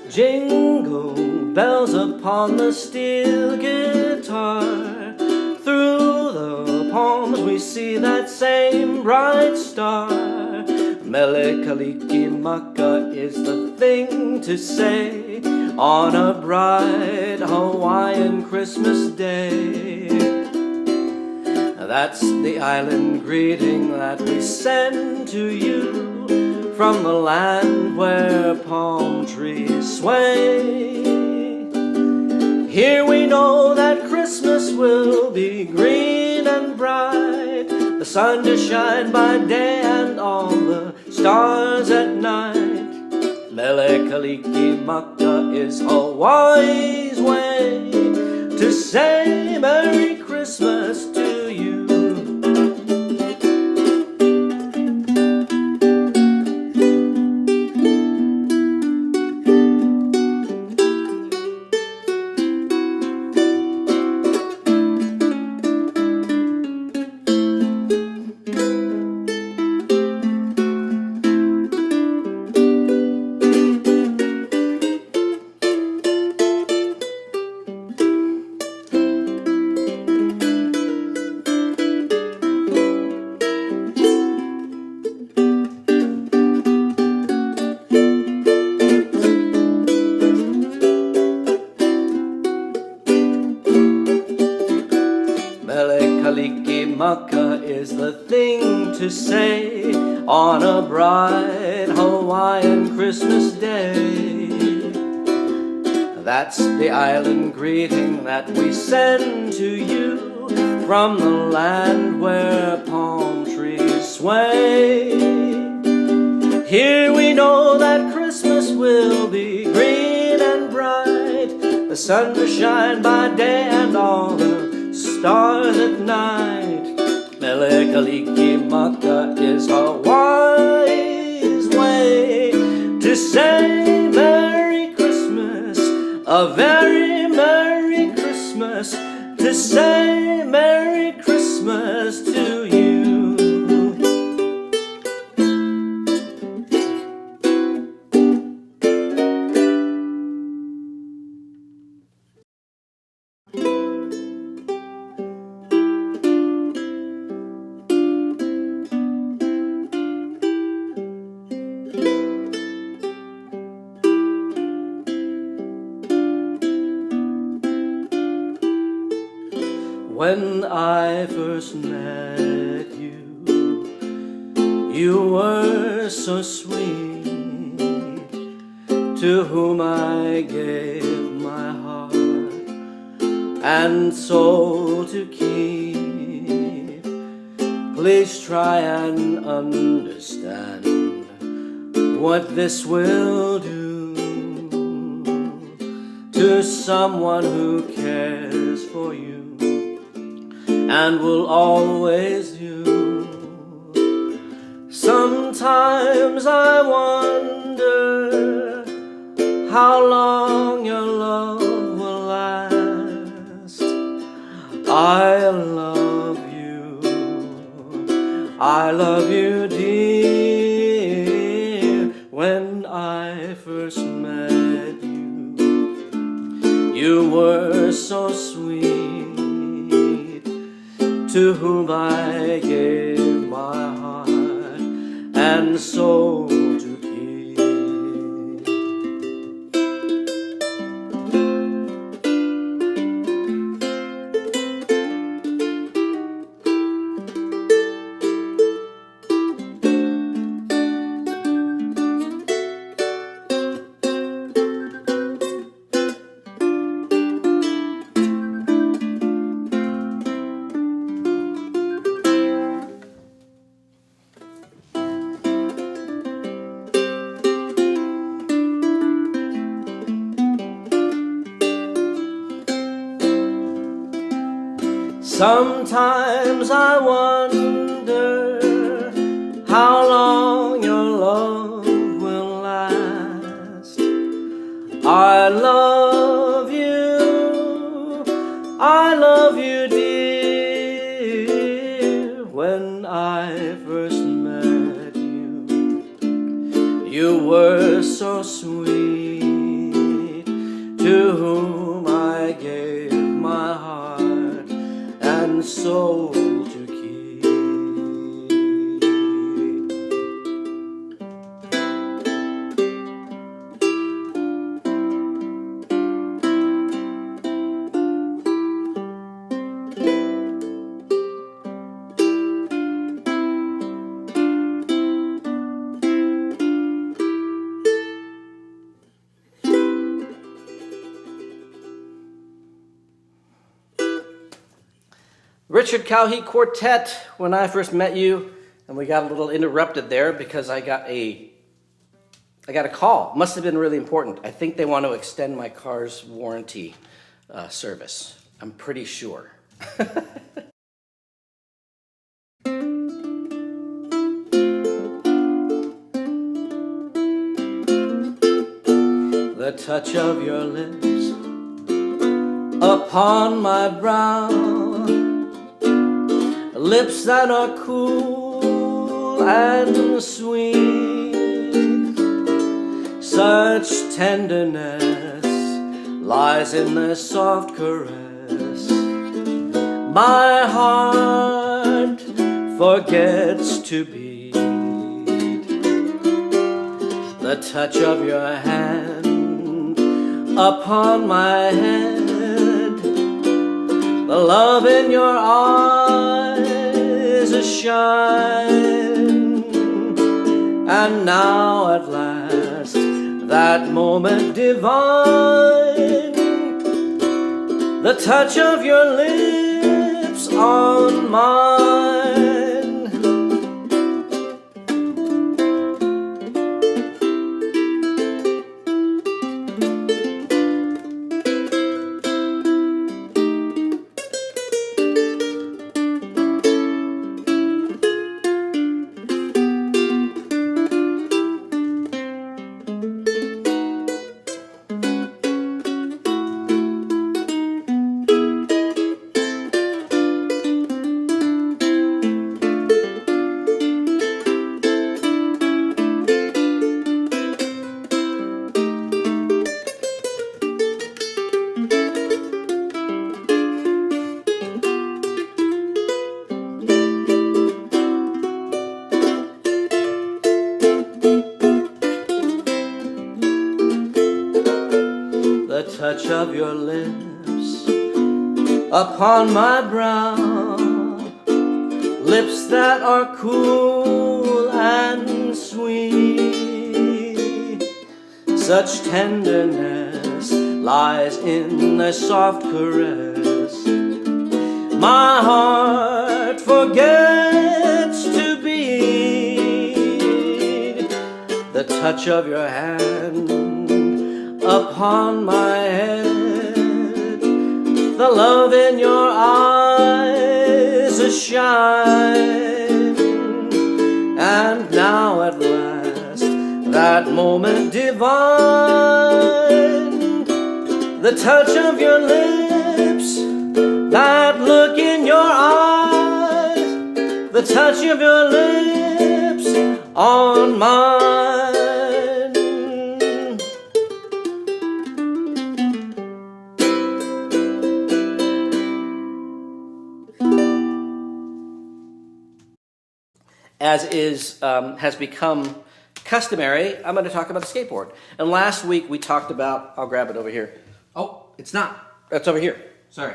Jingle bells upon the steel guitar. Through the palms we see that same bright star. Mele Kalikimaka is the thing to say on a bright Hawaiian Christmas day. That's the island greeting that we send to you from the land where palm trees sway. Here we know that Christmas will be green and bright, the sun to shine by day and all the stars at night. Mele Kalikimaka is Hawaii's way to say Merry Christmas to you. Mele Kalikimaka is the thing to say on a bright Hawaiian Christmas day. That's the island greeting that we send to you from the land where palm trees sway. Here we know that Christmas will be green and bright, the sun to shine by day and all the stars at night. Mele Kalikimaka is Hawaii's way to say Merry Christmas, a very Merry Christmas, to say Merry Christmas to you. When I first met you, you were so sweet, to whom I gave my heart and soul to keep. Please try and understand what this will do. to someone who cares for you and will always you. Sometimes I wonder how long your love will last. I love you dear. When I first met you, you were so sweet, to whom I gave my heart and soul to keep. Sometimes I wonder how long your love will last. I love you dear. When I first met you, you were so sweet, to whom I gave my heart and soul to keep. Richard Cowhey Quartet, When I First Met You, and we got a little interrupted there because I got a call. Must have been really important. I think they want to extend my car's warranty service. I'm pretty sure. The touch of your lips upon my brow, lips that are cool and sweet. Such tenderness lies in their soft caress. My heart forgets to beat. The touch of your hand upon my head, the love in your eyes a shine. And now at last, that moment divine, the touch of your lips on mine. The touch of your lips upon my brow, lips that are cool and sweet. Such tenderness lies in their soft caress. My heart forgets to beat. The touch of your hand upon my head, the love in your eyes a shine. And now at last, that moment divine, the touch of your lips, that look in your eyes, the touch of your lips on mine. As has become customary, I'm going to talk about a skateboard. And last week we talked about, I'll grab it over here. Oh, it's not. That's over here. Sorry.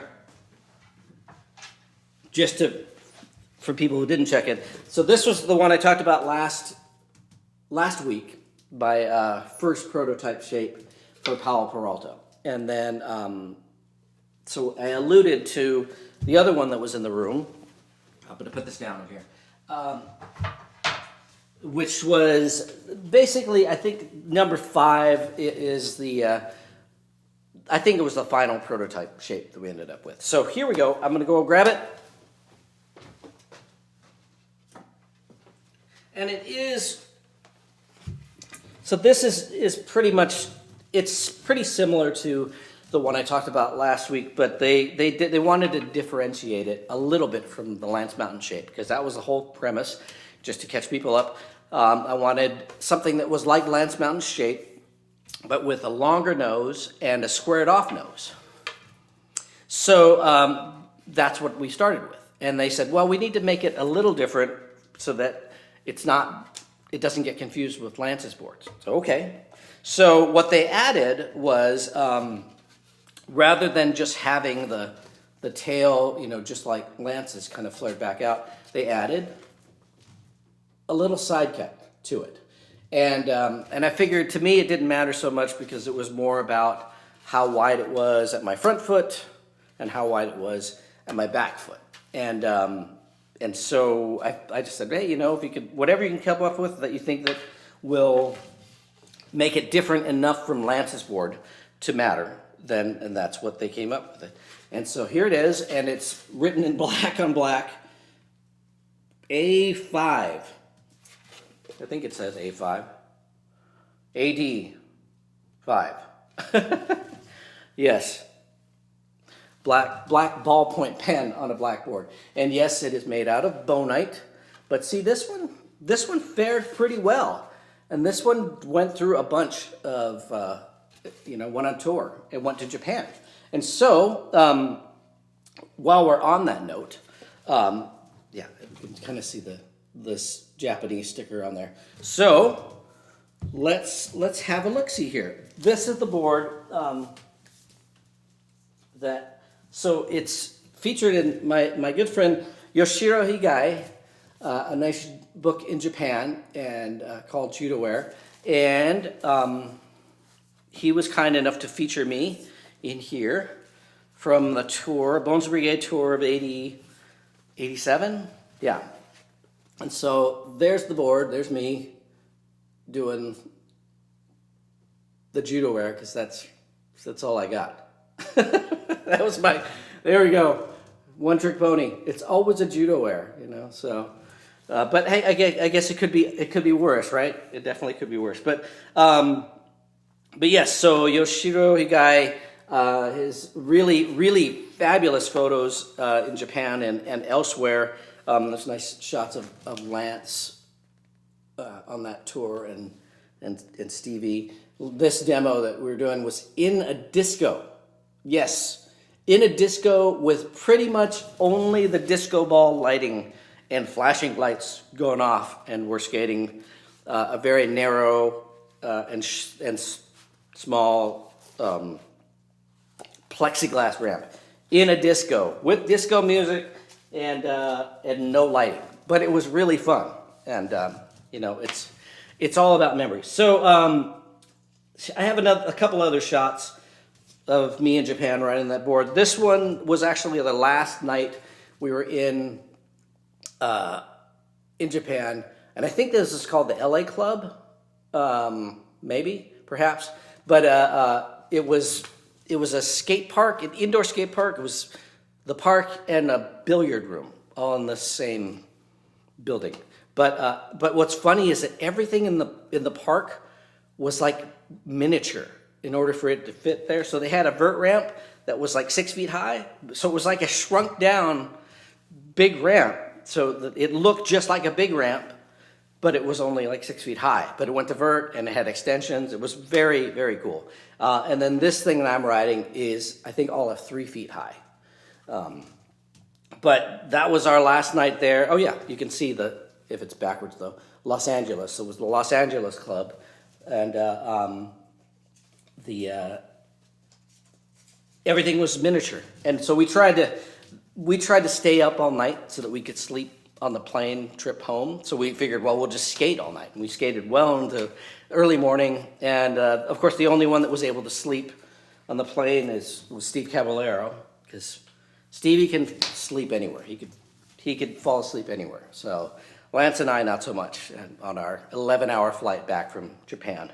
Just for people who didn't check it. So this was the one I talked about last week by first prototype shape for Powell Peralta. And then, so I alluded to the other one that was in the room. I'm going to put this down over here. Which was basically, I think number 5 is the, I think it was the final prototype shape that we ended up with. So here we go. I'm going to go grab it. And it is, so this is pretty much, it's pretty similar to the one I talked about last week, but they wanted to differentiate it a little bit from the Lance Mountain shape, because that was the whole premise, just to catch people up. I wanted something that was like Lance Mountain's shape, but with a longer nose and a squared off nose. So that's what we started with. And they said, well, we need to make it a little different so that it doesn't get confused with Lance's boards. So, okay. So what they added was, rather than just having the tail, just like Lance's kind of flared back out, they added a little side cut to it. And I figured, to me, it didn't matter so much because it was more about how wide it was at my front foot and how wide it was at my back foot. And so I just said, hey, if you could, whatever you can come up with that you think that will make it different enough from Lance's board to matter, and that's what they came up with it. And so here it is, and it's written in black on black, A5. I think it says A5. AD5. Yes. Black ballpoint pen on a blackboard. And yes, it is made out of bonite. But see, this one fared pretty well. And this one went through a bunch of, went on tour and went to Japan. And so, while we're on that note, you can kind of see this Japanese sticker on there. So let's have a look-see here. This is the board so it's featured in my good friend Yoshiro Higai, a nice book in Japan and called Judoware, and he was kind enough to feature me in here from the tour, Bones Brigade tour of 87, yeah. And so there's the board, there's me doing the Judoware, because that's all I got. That was there we go, one trick pony. It's always a Judoware, so. But hey, I guess it could be worse, right? It definitely could be worse. But yes, so Yoshiro Higai, his really fabulous photos in Japan and elsewhere. There's nice shots of Lance on that tour and Stevie. This demo that we were doing was in a disco. Yes, in a disco with pretty much only the disco ball lighting and flashing lights going off, and we're skating a very narrow and small plexiglass ramp in a disco with disco music and no lighting. But it was really fun, and it's all about memories. So I have a couple other shots of me in Japan riding that board. This one was actually the last night we were in Japan, and I think this is called the LA Club, maybe, perhaps. But it was a skate park, an indoor skate park. It was the park and a billiard room all in the same building. But what's funny is that everything in the park was like miniature in order for it to fit there. So they had a vert ramp that was like 6 feet high. So it was like a shrunk down big ramp. So that it looked just like a big ramp, but it was only like 6 feet high. But it went to vert and it had extensions. It was very, very cool. And then this thing that I'm riding is, I think, all of 3 feet high. But that was our last night there. Oh yeah, you can see if it's backwards though, Los Angeles. So it was the Los Angeles Club. And everything was miniature. And so we tried to stay up all night so that we could sleep on the plane trip home. So we figured, well, we'll just skate all night. And we skated well into early morning. And of course, the only one that was able to sleep on the plane was Steve Caballero, because Stevie can sleep anywhere. He could fall asleep anywhere. So Lance and I, not so much on our 11-hour flight back from Japan.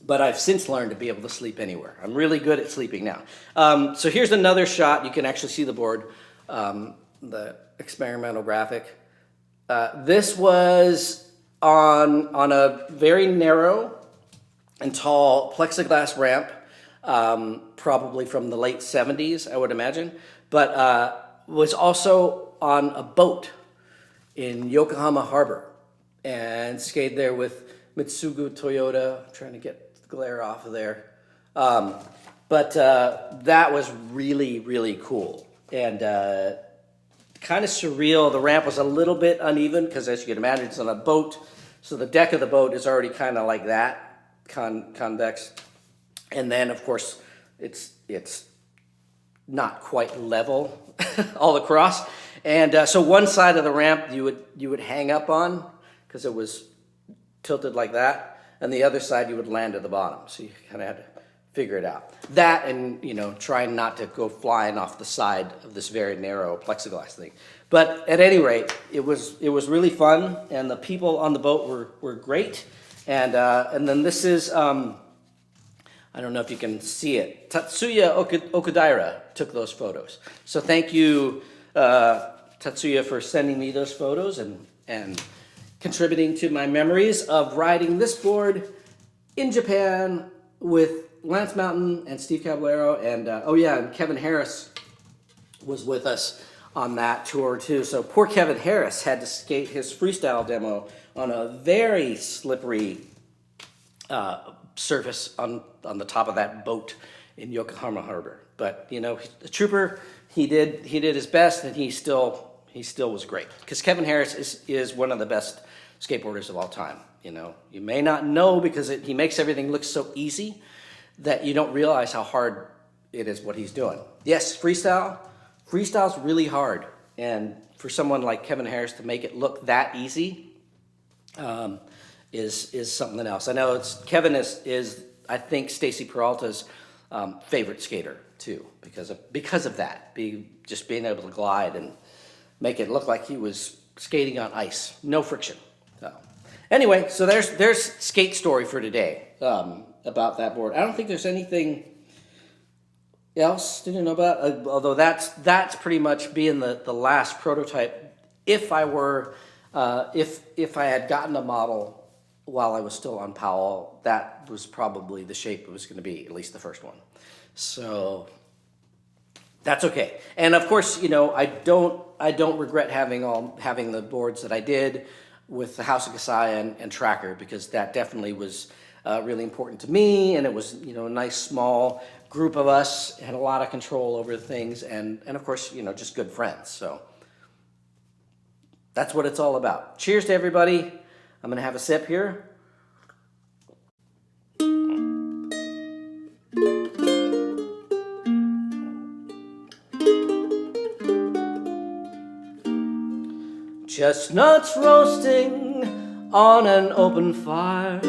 But I've since learned to be able to sleep anywhere. I'm really good at sleeping now. So here's another shot. You can actually see the board, the experimental graphic. This was on a very narrow and tall plexiglass ramp, probably from the late 70s, I would imagine, but was also on a boat in Yokohama Harbor and skated there with Mitsugu Toyota. I'm trying to get the glare off of there. But that was really, really cool and kind of surreal. The ramp was a little bit uneven because, as you can imagine, it's on a boat. So the deck of the boat is already kind of like that, convex. And then, of course, it's not quite level all across. And so one side of the ramp you would hang up on because it was tilted like that, and the other side you would land at the bottom. So you kind of had to figure it out. That and, trying not to go flying off the side of this very narrow plexiglass thing. But at any rate, it was really fun, and the people on the boat were great. And then this is, I don't know if you can see it, Tatsuya Okudaira took those photos. So thank you, Tatsuya, for sending me those photos and contributing to my memories of riding this board in Japan with Lance Mountain and Steve Caballero, and and Kevin Harris was with us on that tour too. So poor Kevin Harris had to skate his freestyle demo on a very slippery surface on the top of that boat in Yokohama Harbor. But the trooper, he did his best, and he still was great, because Kevin Harris is one of the best skateboarders of all time. You may not know, because he makes everything look so easy that you don't realize how hard it is what he's doing. Yes, freestyle's really hard, and for someone like Kevin Harris to make it look that easy is something else. I know Kevin is I think Stacy Peralta's favorite skater too, because of that, just being able to glide and make it look like he was skating on ice, no friction. So anyway, so there's skate story for today about that board. I don't think there's anything else to know about, although that's pretty much being the last prototype. If I were if I had gotten a model while I was still on Powell, that was probably the shape it was going to be, at least the first one. So that's okay. And of course, I don't regret having the boards that I did with the House of Kasai and Tracker, because that definitely was really important to me, and it was a nice small group of us, had a lot of control over things, and of course just good friends. So that's what it's all about. Cheers to everybody. I'm gonna have a sip here. Chestnuts roasting on an open fire,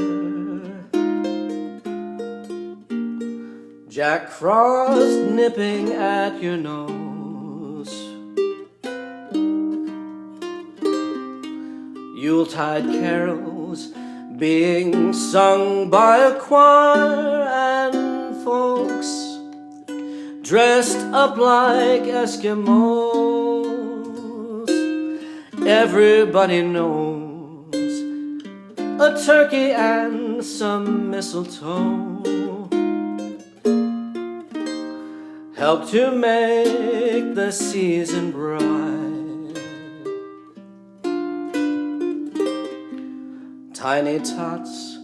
Jack Frost nipping at your nose, Yuletide carols being sung by a choir, and dressed up like Eskimos. Everybody knows a turkey and some mistletoe help to make the season bright. Tiny tots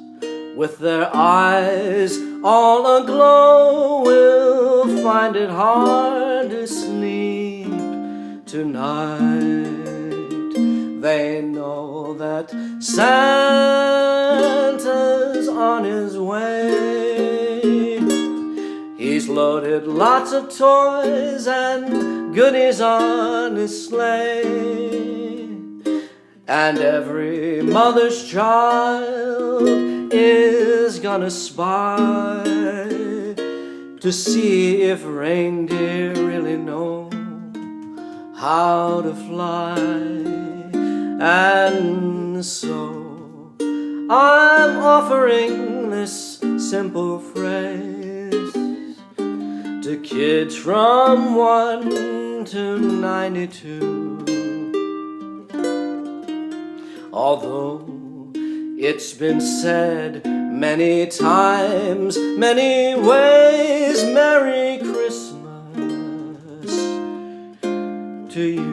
with their eyes all aglow will find it hard to sleep tonight. They know that Santa's on his way. He's loaded lots of toys and goodies on his sleigh. And every mother's child is gonna spy to see if reindeer really know how to fly. And so I'm offering this simple phrase to kids from 1 to 92. Although it's been said many times, many ways, Merry Christmas to you.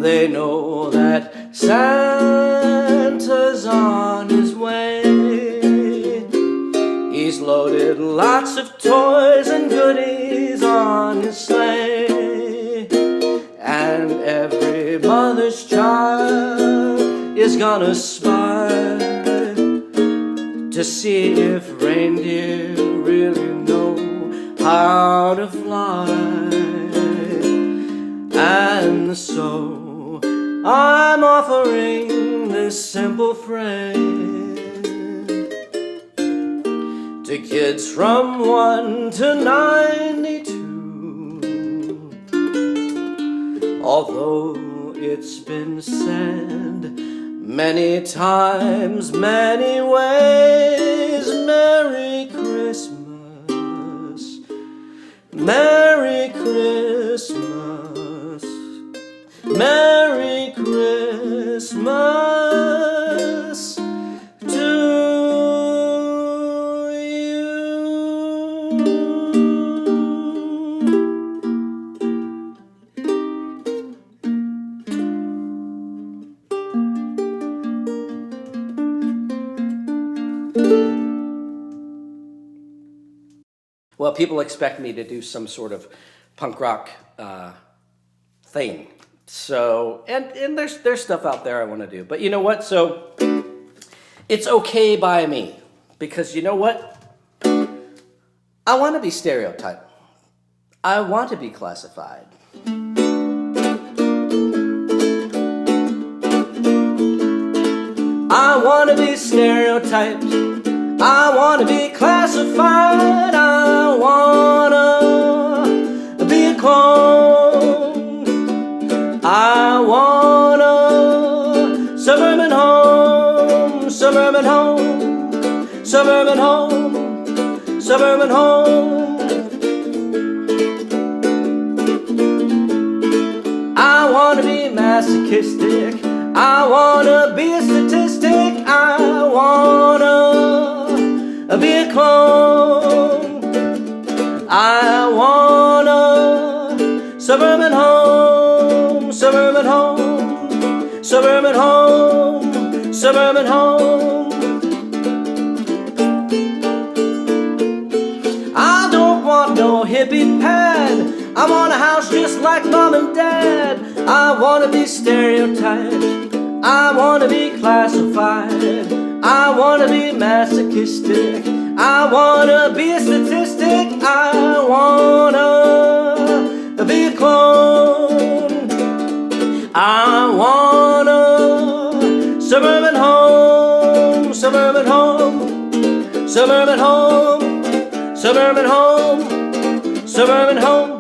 They know that Santa's on his way. He's loaded lots of toys and goodies on his sleigh. And every mother's child is gonna spy to see if reindeer really know how to fly. And so I'm offering this simple phrase to kids from 1 to 92. Although it's been said many times, many ways, Merry Christmas, Merry Christmas, Merry Christmas to you. Well, people expect me to do some sort of punk rock thing. So, and there's stuff out there I want to do. But you know what? So, it's okay by me. Because you know what? I want to be stereotyped. I want to be classified. I want to be stereotyped. I want to be classified. I want to be a clone. I want a suburban home, suburban home, suburban home, suburban home. I want to be masochistic. I want to be a statistic. I want to be a clone. I want a suburban home, suburban home, suburban home, suburban home. I don't want no hippie pad, I want a house just like mom and dad. I want to be stereotyped, I want to be classified, I want to be masochistic, I want to be a statistic, I want to be a clone. I want a suburban home, suburban home, suburban home, suburban home, suburban home.